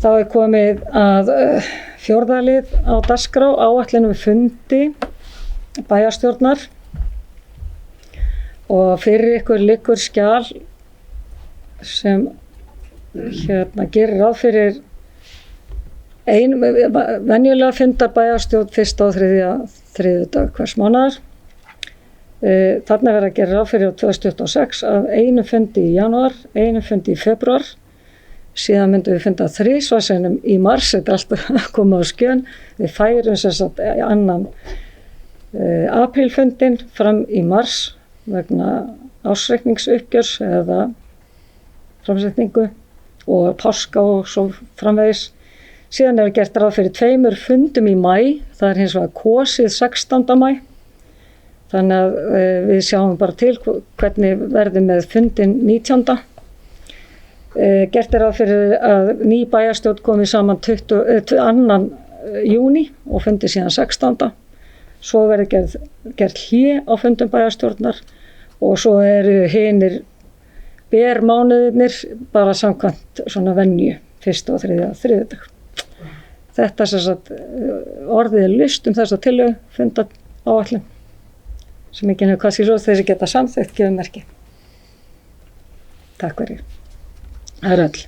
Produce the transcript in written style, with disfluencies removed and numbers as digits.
Þá komið að fjórða lið á dagskrá, áætlun fundi bæjarstjórnar og fyrir ykkur liggur skjal sem gerir ráð fyrir venjulega fundar bæjarstjórn 1. og 3. þriðjudag hvers mánaðar. Þarna verður að gera ráð fyrir 2026 að einum fundi í janúar, einum fundi í febrúar. Síðan myndum við funda 3 sinnum í mars, þetta alltaf að koma á skjön. Við færum sem sagt annan aprílfundin fram í mars vegna ársreikningsuppgjörs eða framsetningu og páska og svo framvegis. Síðan gert ráð fyrir 2 fundum í maí, það hins vegar kosið 16. maí. Þannig að við sjáum bara til hvernig verður með fundin 19. Gert ráð fyrir að ný bæjarstjórn komi saman 2. júní og fundi síðan 16. Svo verður gert hlé á fundum bæjarstjórnar og svo eru hinir bermánuðirnir bara samkvæmt svona venju 1. og 3. þriðjudag. Þetta sem sagt orðið list þessa tillögu funda áætlun sem ekki hefur kannski svo þessi geta samþykkt gefur merki. Takk fyrir. Það öll.